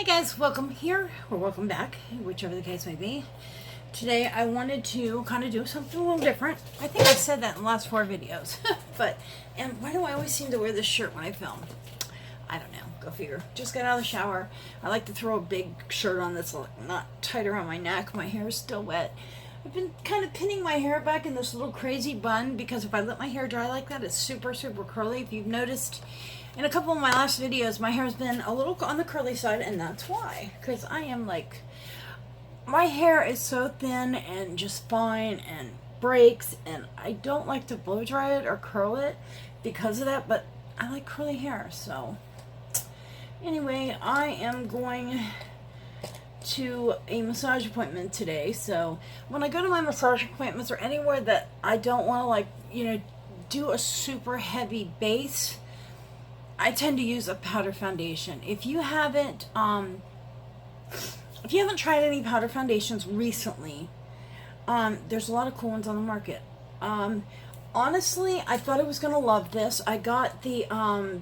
Hey guys, welcome here or welcome back, whichever the case may be. Today I wanted to kind of do something a little different. I think I said that in the last 4 videos. And why do I always seem to wear this shirt when I film? I don't know, go figure. Just got out of the shower. I like to throw a big shirt on that's not tight around my neck. My hair is still wet. I've been kind of pinning my hair back in this little crazy bun because if I let my hair dry like that, it's super curly. If you've noticed, in a couple of my last videos, my hair's been a little on the curly side, and that's why. Because I am like, my hair is so thin and just fine and breaks, and I don't like to blow dry it or curl it because of that, but I like curly hair. So anyway, I am going to a massage appointment today. So when I go to my massage appointments or anywhere that I don't want to do a super heavy base, I tend to use a powder foundation. If you haven't tried any powder foundations recently, there's a lot of cool ones on the market. Honestly, I thought I was going to love this. I got the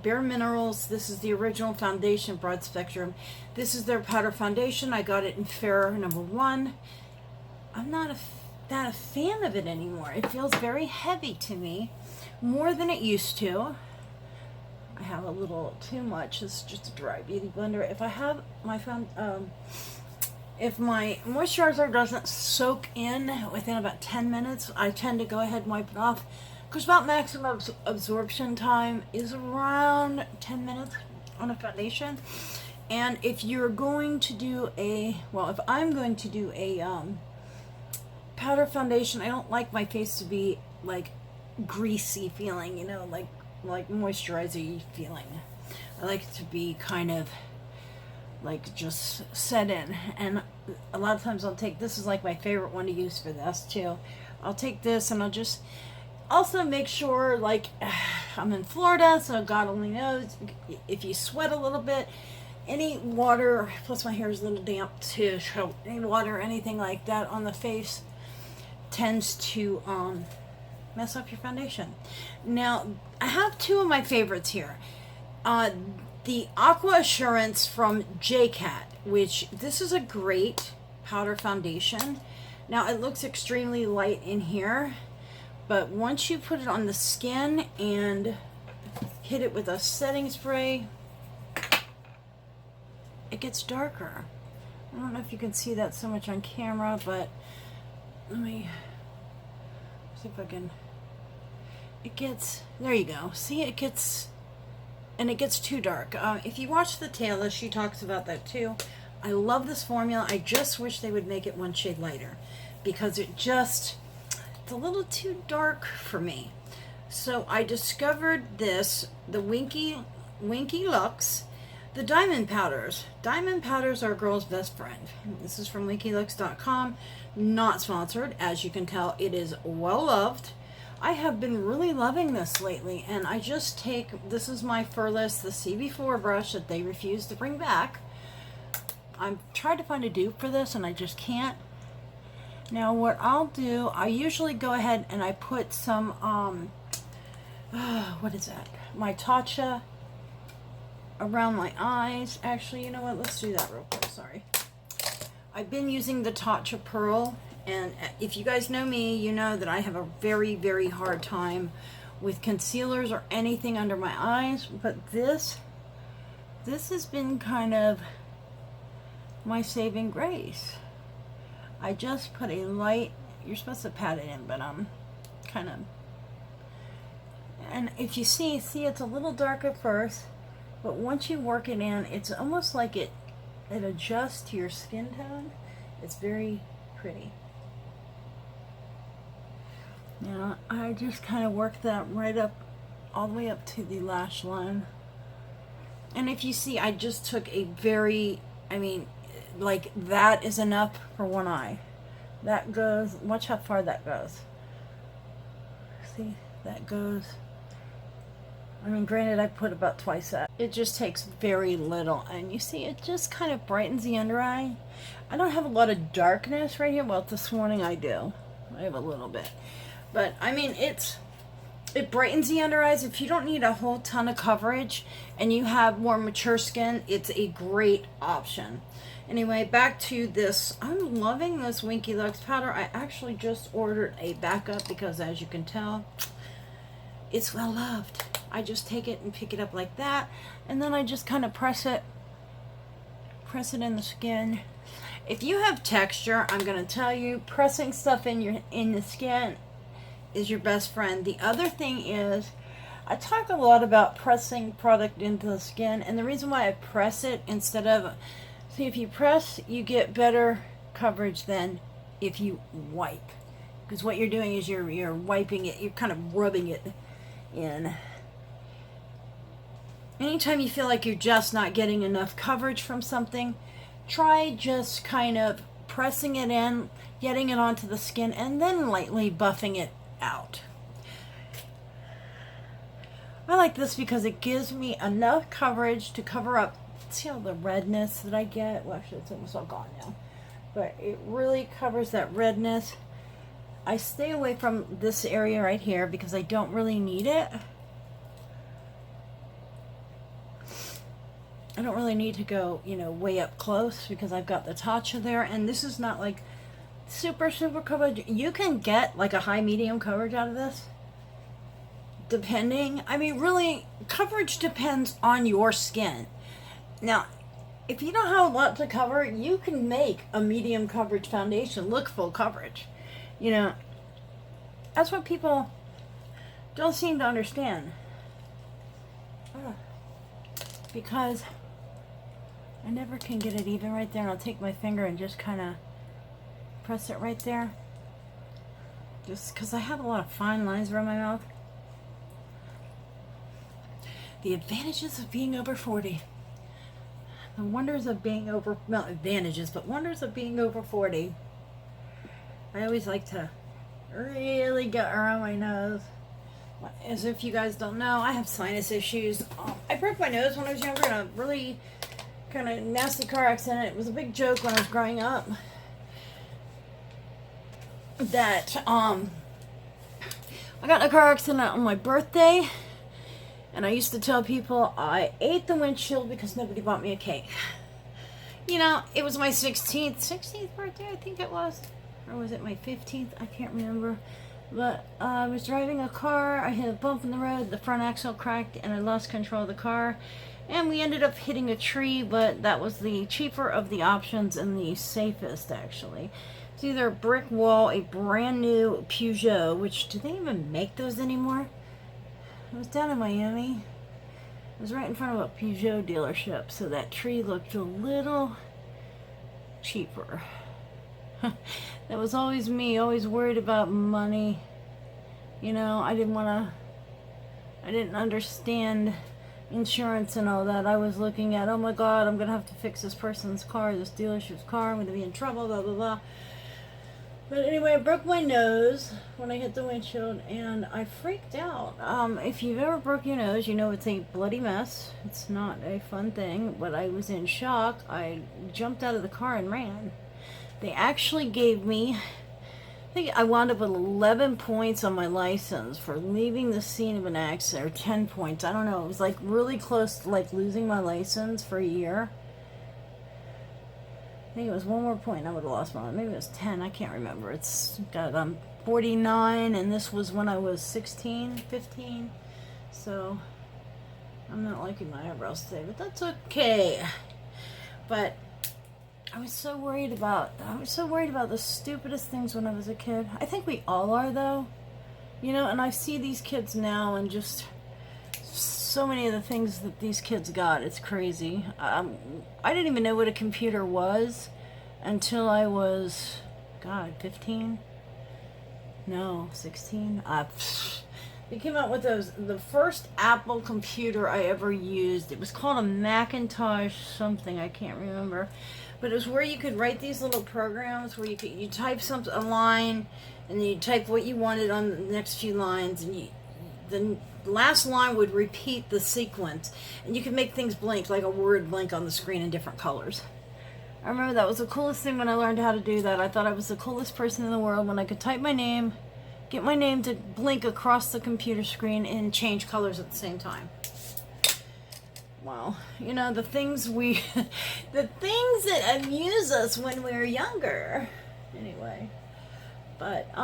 Bare Minerals. This is the original foundation, broad spectrum. This is their powder foundation. I got it in Fair number 1. I'm not a fan of it anymore. It feels very heavy to me, more than it used to. I have a little too much. It's just a dry beauty blender. If I have my if my moisturizer doesn't soak in within about 10 minutes, I tend to go ahead and wipe it off, because about maximum absorption time is around 10 minutes on a foundation. And if you're going to do if I'm going to do a powder foundation, I don't like my face to be like greasy feeling, like moisturizer feeling. I like it to be kind of like just set in. And a lot of times I'll take, this is like my favorite one to use for this too. I'll take this and I'll just also make sure, like, I'm in Florida, so God only knows, if you sweat a little bit, any water, plus my hair is a little damp too, so any water or anything like that on the face tends to mess up your foundation. Now, I have 2 of my favorites here. The Aqua Assurance from JCat, which this is a great powder foundation. Now, it looks extremely light in here, but once you put it on the skin and hit it with a setting spray, it gets darker. I don't know if you can see that so much on camera, but let me see if I can. It gets, there you go. See, it gets too dark. If you watch the Taylor, she talks about that too. I love this formula. I just wish they would make it 1 shade lighter, because it's a little too dark for me. So I discovered this, the Winky Lux, the Diamond Powders. Diamond Powders are a girl's best friend. This is from winkylux.com. Not sponsored. As you can tell, it is well loved. I have been really loving this lately, and I just take, this is my Furless, the CB4 brush that they refuse to bring back. I'm trying to find a dupe for this, and I just can't. Now, what I'll do, I usually go ahead and I put some, what is that? My Tatcha around my eyes. Actually, you know what? Let's do that real quick. Sorry. I've been using the Tatcha Pearl. And if you guys know me, you know that I have a very hard time with concealers or anything under my eyes. But this has been kind of my saving grace. I just put a light, you're supposed to pat it in, but I'm kind of, and if you see it's a little dark at first, but once you work it in, it's almost like it adjusts to your skin tone. It's very pretty. Now, I just kind of work that right up, all the way up to the lash line. And if you see, I just took a like, that is enough for one eye. That goes, watch how far that goes. See, that goes, granted, I put about twice that. It just takes very little, and you see, it just kind of brightens the under eye. I don't have a lot of darkness right here. Well, this morning I do. I have a little bit. But, It brightens the under eyes. If you don't need a whole ton of coverage and you have more mature skin, it's a great option. Anyway, back to this. I'm loving this Winky Lux powder. I actually just ordered a backup because, as you can tell, it's well loved. I just take it and pick it up like that, and then I just kind of press it in the skin. If you have texture, I'm going to tell you, pressing stuff in the skin is your best friend. The other thing is, I talk a lot about pressing product into the skin, and the reason why I press it instead of, see, if you press, you get better coverage than if you wipe, because what you're doing is you're wiping it, you're kind of rubbing it in. Anytime you feel like you're just not getting enough coverage from something, try just kind of pressing it in, getting it onto the skin, and then lightly buffing it out. I like this because it gives me enough coverage to cover up, see all the redness that I get? Well, actually, it's almost all gone now. But it really covers that redness. I stay away from this area right here because I don't really need it. I don't really need to go, you know, way up close because I've got the Tatcha there. And this is not like super coverage. You can get like a high medium coverage out of this, depending. I mean, really, coverage depends on your skin. Now, if you don't have a lot to cover, you can make a medium coverage foundation look full coverage. You know, that's what people don't seem to understand. Because I never can get it even right there. And I'll take my finger and just kind of press it right there. Just because I have a lot of fine lines around my mouth. The advantages of being over 40. The wonders of being over, not advantages, but wonders of being over 40. I always like to really get around my nose. As if you guys don't know, I have sinus issues. I broke my nose when I was younger in a really kind of nasty car accident. It was a big joke when I was growing up that I got in a car accident on my birthday, and I used to tell people I ate the windshield because nobody bought me a cake. You know, it was my 16th birthday, I think it was. Or was it my 15th? I can't remember. But I was driving a car, I hit a bump in the road, the front axle cracked, and I lost control of the car. And we ended up hitting a tree, but that was the cheaper of the options and the safest, actually. It's either a brick wall, a brand new Peugeot, which, do they even make those anymore? I was down in Miami. It was right in front of a Peugeot dealership, so that tree looked a little cheaper. That was always me, always worried about money. You know, I didn't understand insurance and all that. I was looking at, oh my God, I'm going to have to fix this person's car, this dealership's car, I'm going to be in trouble, blah, blah, blah. But anyway, I broke my nose when I hit the windshield, and I freaked out. If you've ever broke your nose, you know it's a bloody mess. It's not a fun thing, but I was in shock. I jumped out of the car and ran. They actually gave me, I think I wound up with 11 points on my license for leaving the scene of an accident, or 10 points. I don't know. It was like really close to like losing my license for a year. I think it was one more point I would have lost my, maybe it was 10, I can't remember. It's got, I'm 49, and this was when I was 16, 15. So, I'm not liking my eyebrows today, but that's okay. But I was so worried about the stupidest things when I was a kid. I think we all are, though. You know, and I see these kids now, and just so many of the things that these kids got. It's crazy. I didn't even know what a computer was until I was, God, 15? No, 16? They came out with those, the first Apple computer I ever used. It was called a Macintosh something, I can't remember. But it was where you could write these little programs where you type a line, and then you type what you wanted on the next few lines, and the last line would repeat the sequence, and you could make things blink, like a word blink on the screen in different colors. I remember that was the coolest thing when I learned how to do that. I thought I was the coolest person in the world when I could type my name get my name to blink across the computer screen and change colors at the same time. Well, you know, the things the things that amuse us when we're younger. Anyway, but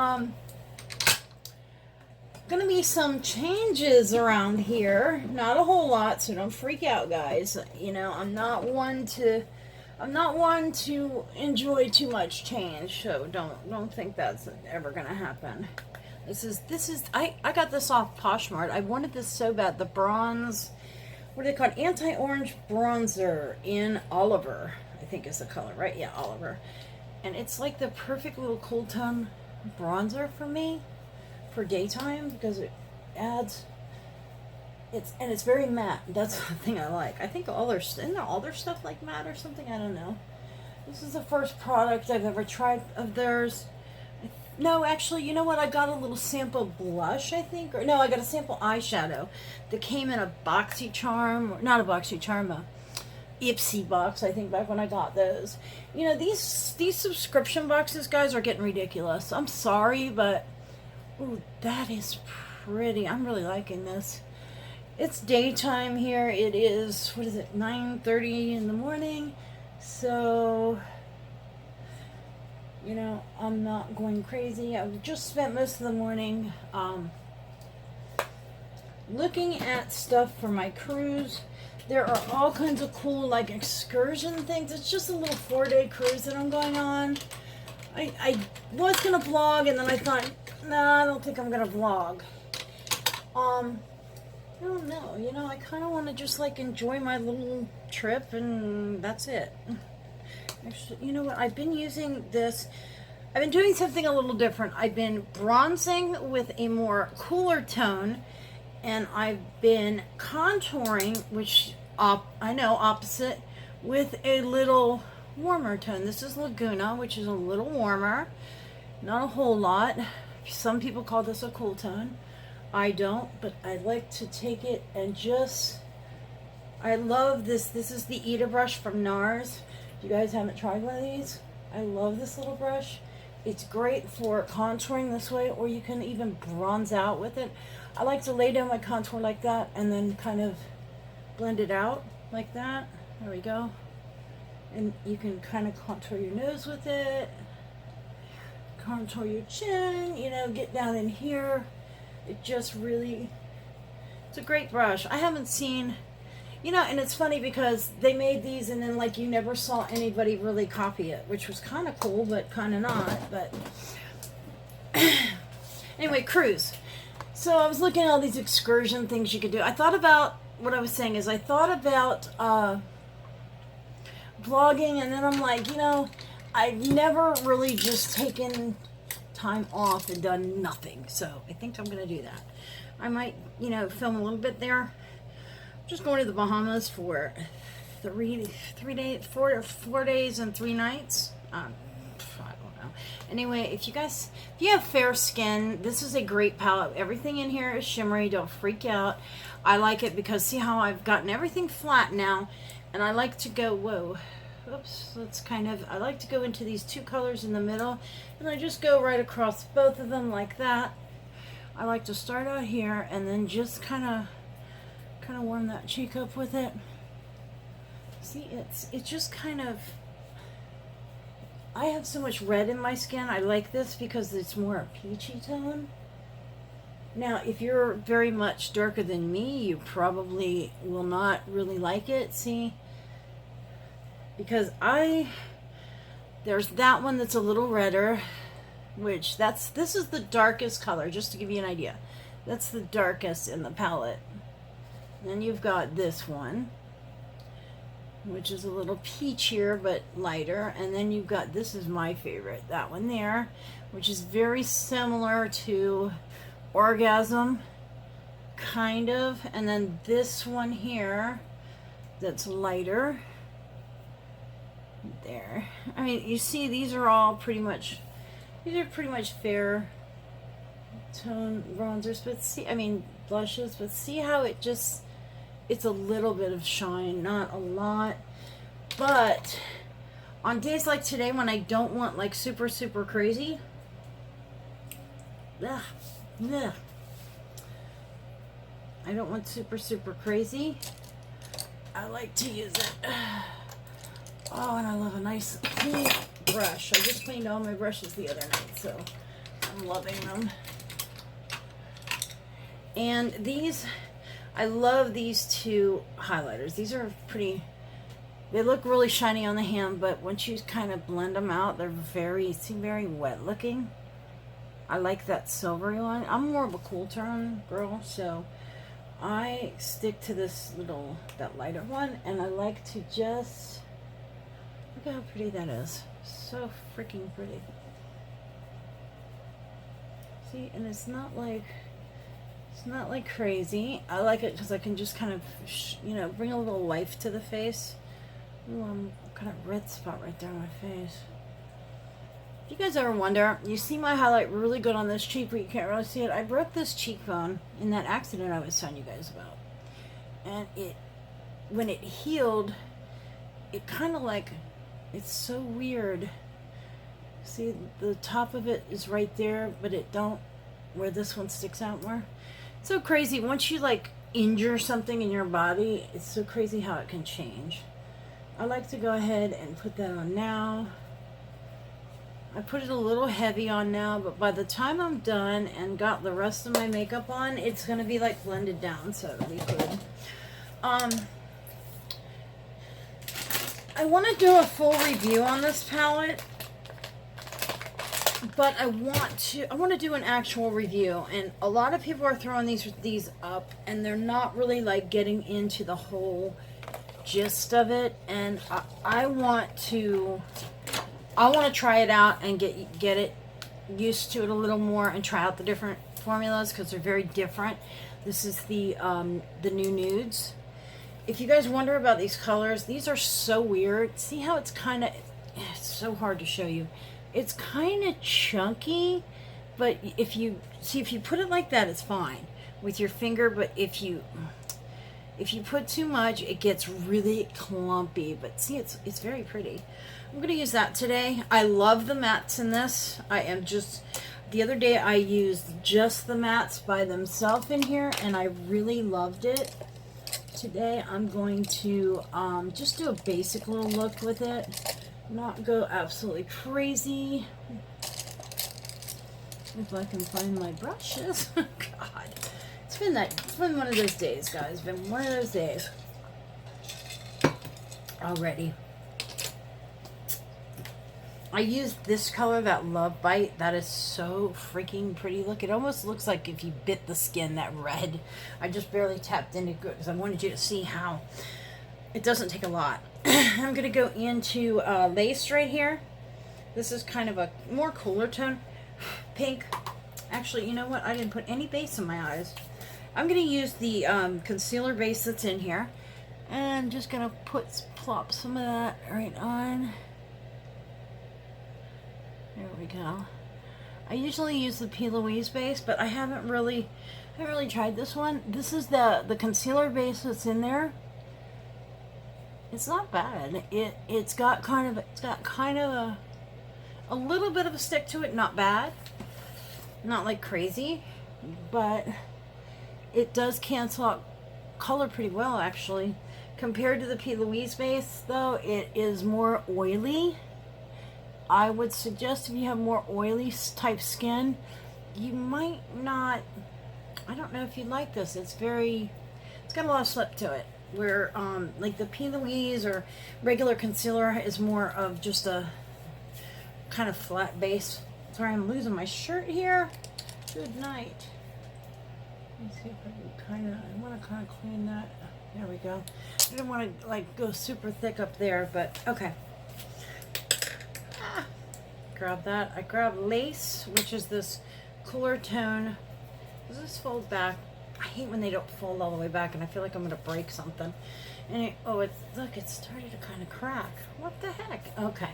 gonna be some changes around here. Not a whole lot, so don't freak out, guys. You know, I'm not one to enjoy too much change, so don't think that's ever gonna happen. This is I got this off Poshmark. I wanted this so bad. The bronze, what are they called? Anti-orange bronzer in Oliver, I think is the color, right? Yeah, Oliver. And it's like the perfect little cool tone bronzer for me for daytime, because it adds, it's very matte. That's the thing I like. I think all their stuff like matte or something, I don't know. This is the first product I've ever tried of theirs. No, actually, you know what? I got a little sample blush, I think. Or no, I got a sample eyeshadow that came in a BoxyCharm. Not a BoxyCharm, a Ipsy box, I think, back when I got those. You know, these subscription boxes, guys, are getting ridiculous. I'm sorry, but... Ooh, that is pretty. I'm really liking this. It's daytime here. It is, what is it, 9:30 in the morning. So... you know, I'm not going crazy. I've just spent most of the morning looking at stuff for my cruise. There are all kinds of cool, like, excursion things. It's just a little 4-day cruise that I'm going on. I was going to vlog, and then I thought, nah, I don't think I'm going to vlog. I don't know. You know, I kind of want to just, like, enjoy my little trip, and that's it. Actually, you know what? I've been using this. I've been doing something a little different. I've been bronzing with a more cooler tone, and I've been contouring, which I know opposite, with a little warmer tone. This is Laguna, which is a little warmer, not a whole lot. Some people call this a cool tone. I don't, but I like to take it and just. I love this. This is the Eda brush from NARS. If you guys haven't tried one of these, I love this little brush. It's great for contouring this way, or you can even bronze out with it. I like to lay down my contour like that and then kind of blend it out like that. There we go. And you can kind of contour your nose with it, contour your chin, you know, get down in here. It just really, it's a great brush. I haven't seen... You know, and it's funny because they made these and then, like, you never saw anybody really copy it, which was kind of cool, but kind of not. But anyway, cruise. So I was looking at all these excursion things you could do. I thought about, what I was saying is I thought about vlogging, and then I'm like, you know, I've never really just taken time off and done nothing. So I think I'm going to do that. I might, you know, film a little bit there. Just going to the Bahamas for 4 days and 3 nights. I don't know. Anyway, if you have fair skin, this is a great palette. Everything in here is shimmery. Don't freak out. I like it because see how I've gotten everything flat now, and I like to go, whoa, oops, that's kind of, I like to go into these 2 colors in the middle, and I just go right across both of them like that. I like to start out here and then just kind of warm that cheek up with it. See, it's just kind of, I have so much red in my skin. I like this because it's more a peachy tone. Now, if you're very much darker than me, you probably will not really like it. See, because there's that one that's a little redder, which this is the darkest color, just to give you an idea. That's the darkest in the palette. Then you've got this one, which is a little peachier but lighter. And then you've got, this is my favorite, that one there, which is very similar to Orgasm, kind of. And then this one here, that's lighter. There. I mean, you see, these are pretty much fair tone bronzers, but see, I mean, blushes, but see how it just, it's a little bit of shine, not a lot. But on days like today when I don't want like super crazy, ugh, ugh. I don't want super, super crazy. I like to use it. Oh, and I love a nice clean brush. I just cleaned all my brushes the other night, so I'm loving them. And these, I love these two highlighters. These are pretty, they look really shiny on the hand, but once you kind of blend them out, they're seem very wet looking. I like that silvery one. I'm more of a cool tone girl, so I stick to this that lighter one, and I like to just, look at how pretty that is. So freaking pretty. See, and it's not like crazy. I like it because I can just kind of, bring a little life to the face. Ooh, I'm kind of red spot right there on my face. If you guys ever wonder, you see my highlight really good on this cheek, but you can't really see it. I broke this cheekbone in that accident I was telling you guys about. And when it healed, it kind of like, it's so weird. See, the top of it is right there, but where this one sticks out more. It's so crazy. Once you like injure something in your body, it's so crazy how it can change. I like to go ahead and put that on now. I put it a little heavy on now, but by the time I'm done and got the rest of my makeup on, it's going to be like blended down, so it'll be good. I want to do a full review on this palette, but I want to do an actual review, and a lot of people are throwing these up, and they're not really like getting into the whole gist of it, and I want to try it out and get it used to it a little more and try out the different formulas because they're very different. This is the new Nudes. If you guys wonder about these colors, these are so weird. See how it's so hard to show you. It's kind of chunky, but if you put it like that, it's fine with your finger, but if you put too much, it gets really clumpy. But see, it's very pretty. I'm going to use that today. I love the mattes in this. The other day I used just the mattes by themselves in here, and I really loved it. Today I'm going to just do a basic little look with it. Not go absolutely crazy. If I can find my brushes. God. It's been one of those days, guys. It's been one of those days already. I used this color, that Love Bite. That is so freaking pretty. Look, it almost looks like if you bit the skin, that red. I just barely tapped into it because I wanted you to see how it doesn't take a lot. I'm going to go into Lace right here. This is kind of a more cooler tone. Pink. Actually, you know what? I didn't put any base in my eyes. I'm going to use the concealer base that's in here. And I'm just going to plop some of that right on. There we go. I usually use the P. Louise base, but I haven't really tried this one. This is the concealer base that's in there. It's not bad. It's got kind of a little bit of a stick to it. Not bad. Not like crazy, but it does cancel out color pretty well, actually. Compared to the P. Louise base, though, it is more oily. I would suggest if you have more oily type skin, you might not, I don't know if you'd like this. It's got a lot of slip to it. Where, like the P. Louise or regular concealer is more of just a kind of flat base. Sorry, I'm losing my shirt here. Good night. Let me see if I can I want to kind of clean that. There we go. I don't want to like go super thick up there, but okay. Grab that. I grab Lace, which is this cooler tone. Does this fold back? I hate when they don't fold all the way back, and I feel like I'm going to break something. And look, it started to kind of crack. What the heck? Okay.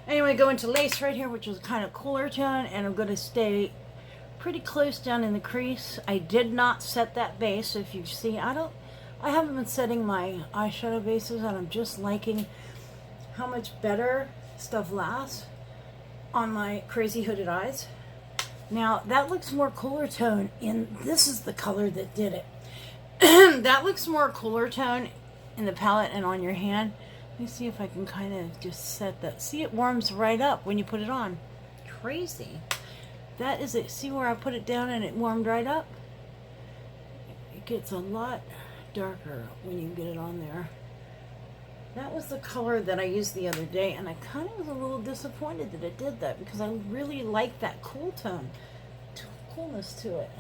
Anyway, go into Lace right here, which is kind of cooler tone, and I'm going to stay pretty close down in the crease. I did not set that base, so if you see, I haven't been setting my eyeshadow bases, and I'm just liking how much better stuff lasts on my crazy hooded eyes. Now that looks more cooler tone, and this is the color that did it. That looks more cooler tone in the palette and on your hand. Let me see if I can kind of just set that. See, it warms right up when you put it on. Crazy. That is it. See where I put it down and it warmed right up? It gets a lot darker when you get it on there. That was the color that I used the other day, and I kind of was a little disappointed that it did that because I really like that cool tone, coolness to it.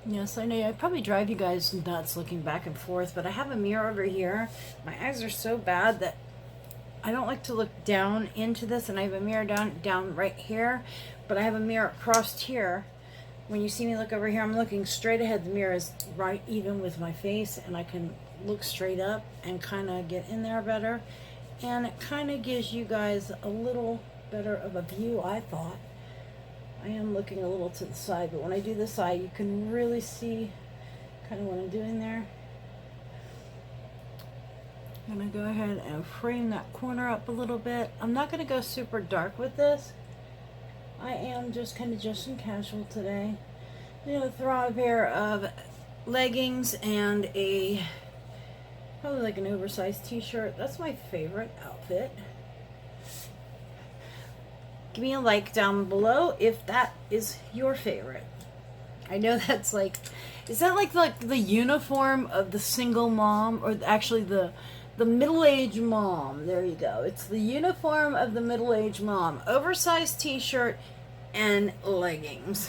Yes, I know I probably drive you guys nuts looking back and forth, but I have a mirror over here. My eyes are so bad that I don't like to look down into this, and I have a mirror down right here, but I have a mirror across here. When you see me look over here, I'm looking straight ahead. The mirror is right even with my face, and I can look straight up and kind of get in there better. And it kind of gives you guys a little better of a view, I thought. I am looking a little to the side, but when I do the side, you can really see kind of what I'm doing there. I'm going to go ahead and frame that corner up a little bit. I'm not going to go super dark with this. I am just kind of dressing casual today. I'm going to throw on a pair of leggings and a probably like an oversized t-shirt. That's my favorite outfit. Give me a like down below if that is your favorite. I know that's like, is that like the uniform of the single mom, or actually the middle-aged mom? There you go. It's the uniform of the middle-aged mom. Oversized t-shirt and leggings.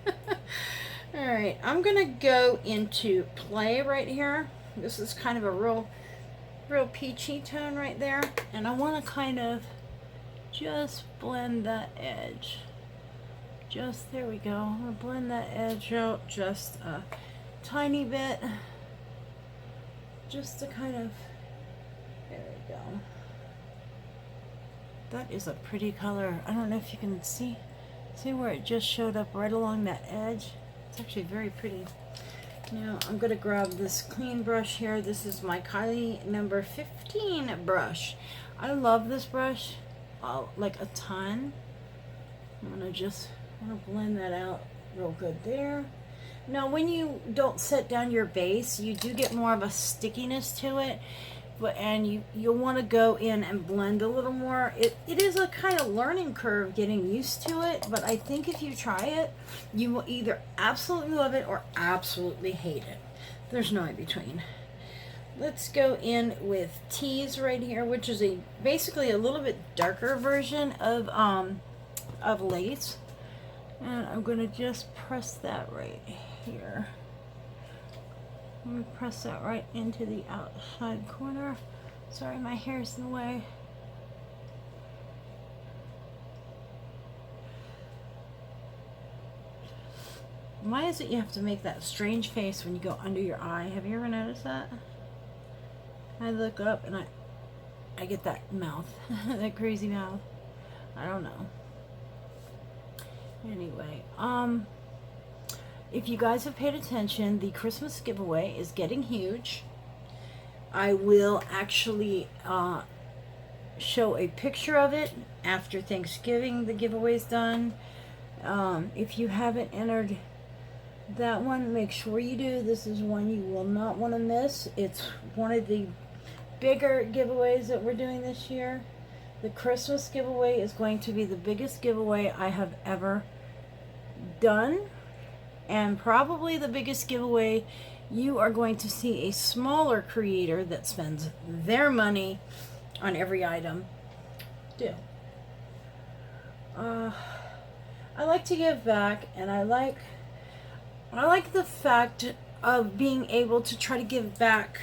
All right, I'm gonna go into play right here. This is kind of a real peachy tone right there, and I want to kind of just blend that edge. Just there we go. I'm gonna blend that edge out just a tiny bit, just to kind of. There we go. That is a pretty color. I don't know if you can see where it just showed up right along that edge. It's actually very pretty. Now I'm going to grab this clean brush here. This is my Kylie number 15 brush. I love this brush like a ton. I'm going to blend that out real good there. Now when you don't set down your base, you do get more of a stickiness to it. And you'll want to go in and blend a little more. It is a kind of learning curve getting used to it, but I think if you try it, you will either absolutely love it or absolutely hate it. There's no in between. Let's go in with Tease right here, which is basically a little bit darker version of lace. And I'm going to just press that right here. I'm going to press that right into the outside corner. Sorry, my hair's in the way. Why is it you have to make that strange face when you go under your eye? Have you ever noticed that? I look up and I get that mouth, that crazy mouth. I don't know. Anyway, if you guys have paid attention, the Christmas giveaway is getting huge. I will actually show a picture of it after Thanksgiving. The giveaway's done. If you haven't entered that one, make sure you do. This is one you will not want to miss. It's one of the bigger giveaways that we're doing this year. The Christmas giveaway is going to be the biggest giveaway I have ever done. And probably the biggest giveaway you are going to see a smaller creator that spends their money on every item do. I like to give back, and I like the fact of being able to try to give back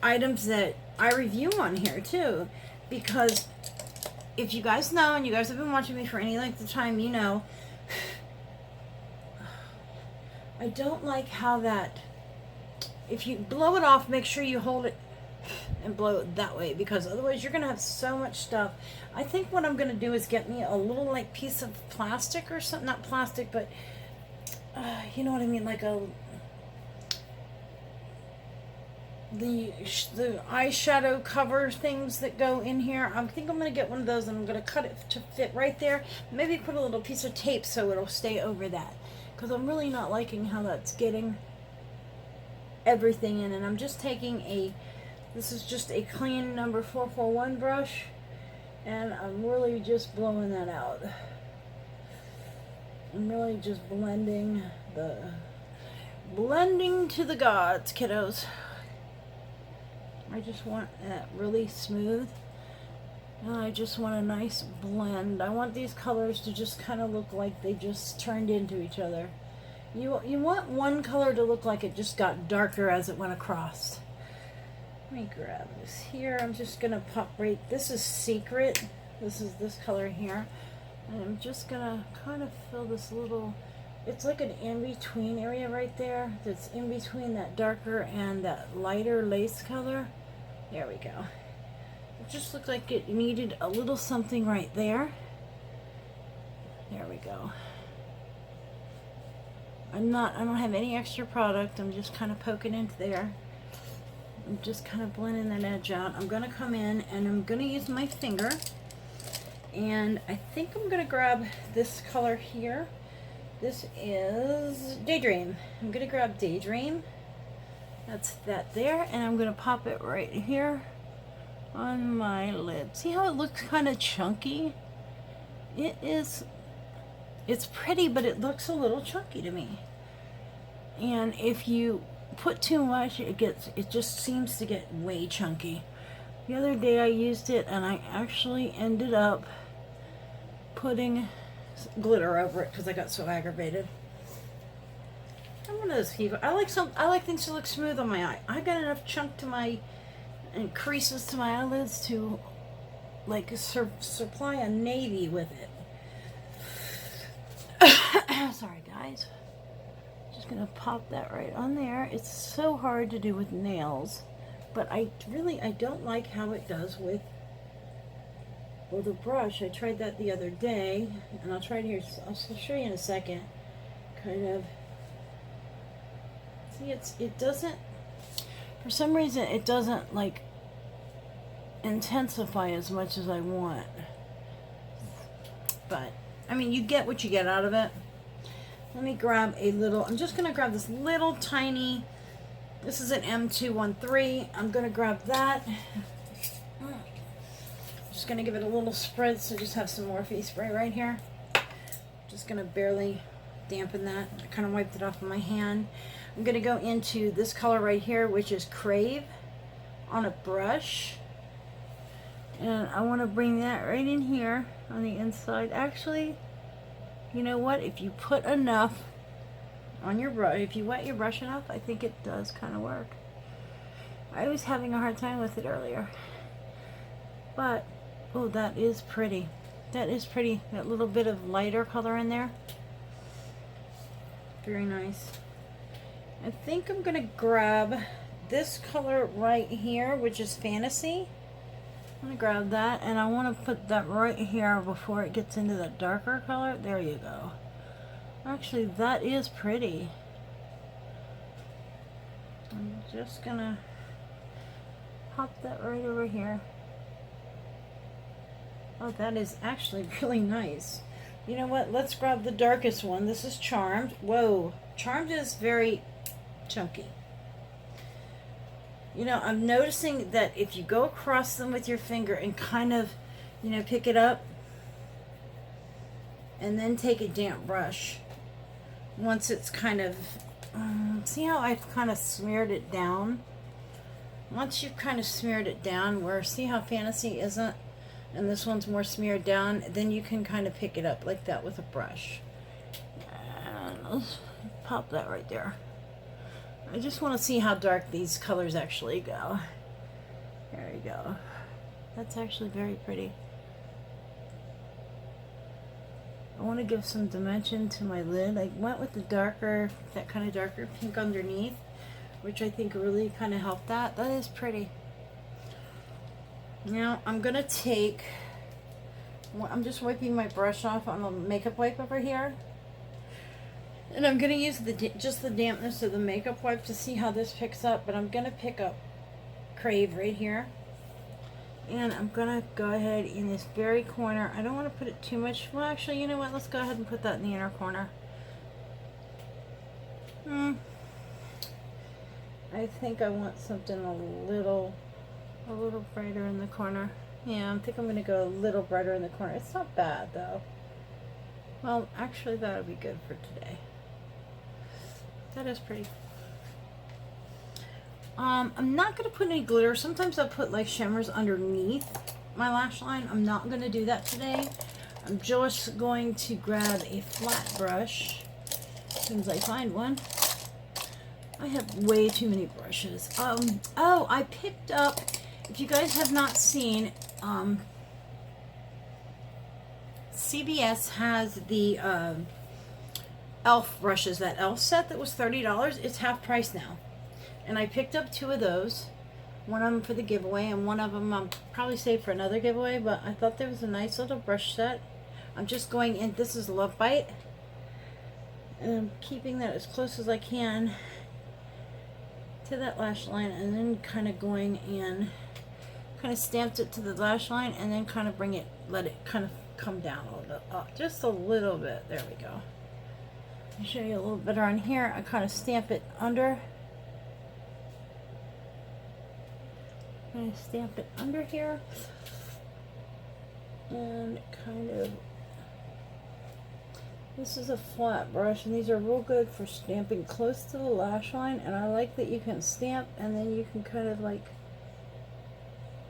items that I review on here too, because if you guys know, and you guys have been watching me for any length of time, you know I don't like how that, if you blow it off, make sure you hold it and blow it that way, because otherwise you're going to have so much stuff. I think what I'm going to do is get me a little like piece of plastic or something, not plastic, but you know what I mean, like the eyeshadow cover things that go in here. I think I'm going to get one of those, and I'm going to cut it to fit right there. Maybe put a little piece of tape so it'll stay over that, because I'm really not liking how that's getting everything in. And I'm just taking this is just a clean number 441 brush, and I'm really just blowing that out. I'm really just blending to the gods, kiddos. I just want that really smooth, and I just want a nice blend. I want these colors to just kind of look like they just turned into each other. You want one color to look like it just got darker as it went across. Let me grab this here. I'm just gonna pop right. This is Secret. This is this color here, and I'm just gonna kind of fill this little. It's like an in-between area right there. That's in between that darker and that lighter lace color. There we go. It just looked like it needed a little something right there. There we go. I don't have any extra product. I'm just kind of poking into there. I'm just kind of blending that edge out. I'm going to come in and I'm going to use my finger. And I think I'm going to grab this color here. This is Daydream. I'm going to grab Daydream. That's that there. And I'm going to pop it right here on my lid. See how it looks kind of chunky? It's pretty, but it looks a little chunky to me. And if you put too much, it just seems to get way chunky. The other day I used it and I actually ended up putting glitter over it because I got so aggravated. I'm one of those people. I like things to look smooth on my eye. I got enough chunk to my and creases to my eyelids to like supply a navy with it. Sorry guys. Just gonna pop that right on there. It's so hard to do with nails, but I don't like how it does with a brush. I tried that the other day, and I'll try it here. I'll show you in a second. Kind of see, it doesn't, for some reason it doesn't like intensify as much as I want. But I mean, you get what you get out of it. Let me grab a little, I'm just going to grab this little tiny, this is an M213. I'm going to grab that. Just going to give it a little spread, so just have some Morphe spray right here. Just going to barely dampen that. I kind of wiped it off of my hand. I'm going to go into this color right here, which is Crave, on a brush. And I want to bring that right in here on the inside. Actually, you know what? If you put enough on your brush, if you wet your brush enough, I think it does kind of work. I was having a hard time with it earlier. But, oh, that is pretty. That is pretty. That little bit of lighter color in there. Very nice. I think I'm going to grab this color right here, which is Fantasy. I'm going to grab that, and I want to put that right here before it gets into the darker color. There you go. Actually, that is pretty. I'm just going to pop that right over here. Oh, that is actually really nice. You know what? Let's grab the darkest one. This is Charmed. Whoa. Charmed is very chunky. You know, I'm noticing that if you go across them with your finger and kind of, you know, pick it up and then take a damp brush, once it's kind of, see how I've kind of smeared it down? Once you've kind of smeared it down, where see how Fantasy isn't, and this one's more smeared down, then you can kind of pick it up like that with a brush. And let's pop that right there. I just want to see how dark these colors actually go. There you go. That's actually very pretty. I want to give some dimension to my lid. I went with the darker, that kind of darker pink underneath, which I think really kind of helped that. That is pretty. Now I'm going to take, I'm just wiping my brush off on a makeup wipe over here. And I'm going to use just the dampness of the makeup wipe to see how this picks up, but I'm going to pick up Crave right here. And I'm gonna go ahead in this very corner. I don't want to put it too much. Well, actually, you know what? Let's go ahead and put that in the inner corner. I think I want something a little brighter in the corner. Yeah, I think I'm gonna go a little brighter in the corner. It's not bad though. Well, actually, that'll be good for today. That is pretty. I'm not going to put any glitter. Sometimes I put like shimmers underneath my lash line. I'm not going to do that today. I'm just going to grab a flat brush as soon as I find one. I have way too many brushes. Oh, I picked up, if you guys have not seen, CVS has the e.l.f. brushes, that e.l.f. set that was $30. It's half price now. And I picked up 2 of those. One of them for the giveaway, and one of them I'll probably save for another giveaway, but I thought there was a nice little brush set. I'm just going in, this is Love Bite, and I'm keeping that as close as I can to that lash line, and then kind of going in, kind of stamped it to the lash line, and then kind of bring it, let it kind of come down a little bit, just a little bit. There we go. I'll show you a little better on here. I kind of stamp it under. I stamp it under here, and kind of, this is a flat brush, and these are real good for stamping close to the lash line, and I like that you can stamp and then you can kind of like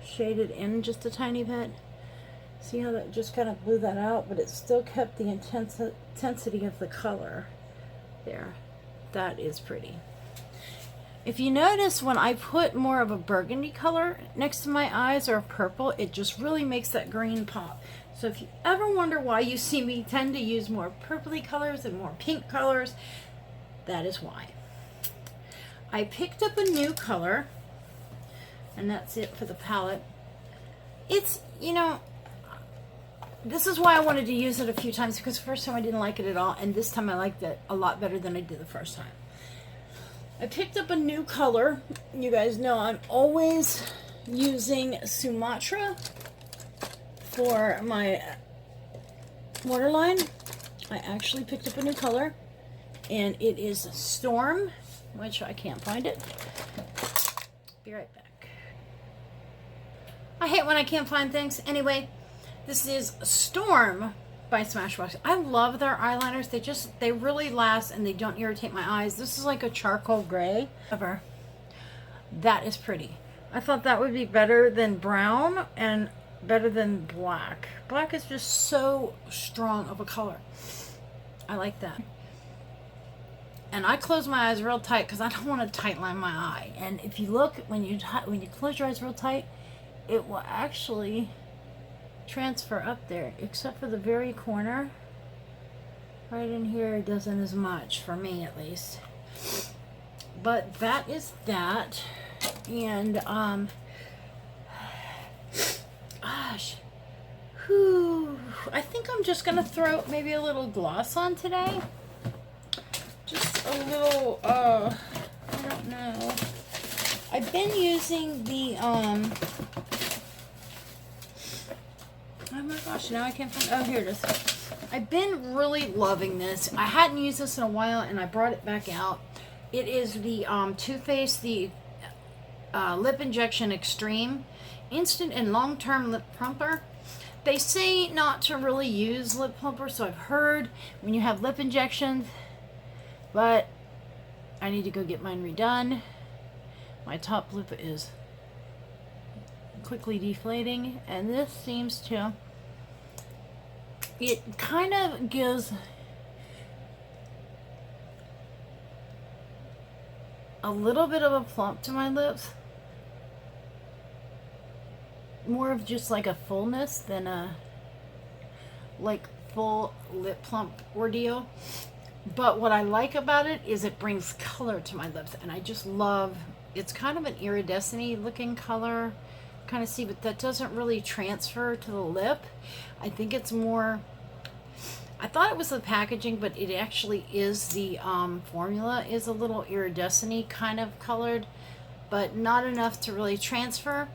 shade it in just a tiny bit. See how that just kind of blew that out, but it still kept the intensity of the color there. That is pretty. If you notice, when I put more of a burgundy color next to my eyes or a purple, it just really makes that green pop. So if you ever wonder why you see me tend to use more purpley colors and more pink colors, that is why. I picked up a new color, and that's it for the palette. It's, you know, this is why I wanted to use it a few times, because the first time I didn't like it at all, and this time I liked it a lot better than I did the first time. I picked up a new color. You guys know I'm always using Sumatra for my waterline. I actually picked up a new color, and it is Storm, which I can't find it. Be right back. I hate when I can't find things. Anyway, this is Storm by Smashbox. I love their eyeliners. They really last, and they don't irritate my eyes. This is like a charcoal gray. However, that is pretty. I thought that would be better than brown and better than black. Black is just so strong of a color. I like that. And I close my eyes real tight because I don't want to tight line my eye. And if you look, when you close your eyes real tight, it will actually transfer up there, except for the very corner. Right in here, it doesn't as much, for me at least. But that is that. And gosh, whew, I think I'm just gonna throw maybe a little gloss on today. Just a little, I don't know. I've been using the oh my gosh, now I can't find, oh, here it is. I've been really loving this. I hadn't used this in a while, and I brought it back out. It is the Too Faced, the Lip Injection Extreme Instant and Long-Term Lip Plumper. They say not to really use lip plumper, so I've heard when you have lip injections, but I need to go get mine redone. My top lip is quickly deflating, and this seems to, it kind of gives a little bit of a plump to my lips, more of just like a fullness than a like full lip plump ordeal. But what I like about it is it brings color to my lips, and I just love, it's kind of an iridescent-y looking color, kind of see, but that doesn't really transfer to the lip. I think it's more, I thought it was the packaging, but it actually is the formula is a little iridescent-y kind of colored, but not enough to really transfer.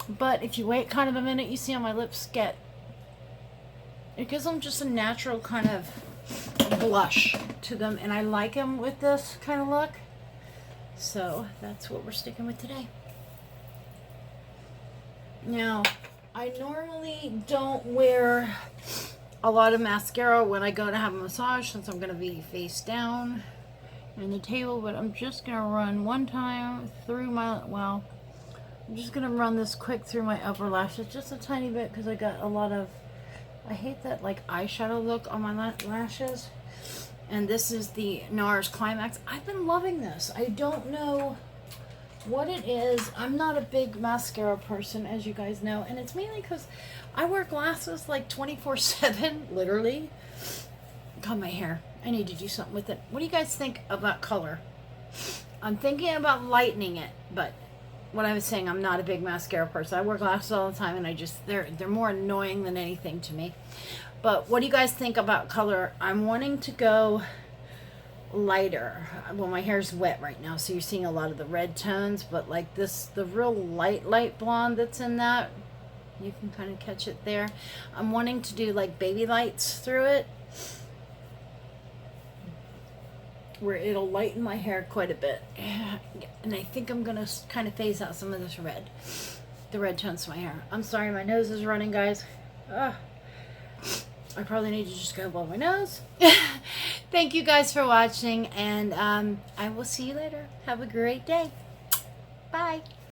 But if you wait kind of a minute, you see how my lips get, it gives them just a natural kind of blush to them, and I like them with this kind of look. So that's what we're sticking with today. Now, I normally don't wear a lot of mascara when I go to have a massage, since I'm going to be face down in the table, but I'm just going to run one time through my, well, I'm just going to run this quick through my upper lashes, just a tiny bit, because I got a lot of, I hate that like eyeshadow look on my lashes. And this is the NARS Climax. I've been loving this. I don't know what it is. I'm not a big mascara person, as you guys know, and it's mainly because I wear glasses like 24/7, literally. God, my hair. I need to do something with it. What do you guys think about color? I'm thinking about lightening it, but what I was saying, I'm not a big mascara person. I wear glasses all the time, and I just, they're more annoying than anything to me. But what do you guys think about color? I'm wanting to go lighter. Well, my hair's wet right now, so you're seeing a lot of the red tones, but like this, the real light blonde that's in that, you can kind of catch it there. I'm wanting to do like baby lights through it, where it'll lighten my hair quite a bit. And I think I'm gonna kind of phase out some of this red, the red tones to my hair. I'm sorry, my nose is running, guys. I probably need to just go blow my nose. Thank you guys for watching, and I will see you later. Have a great day. Bye.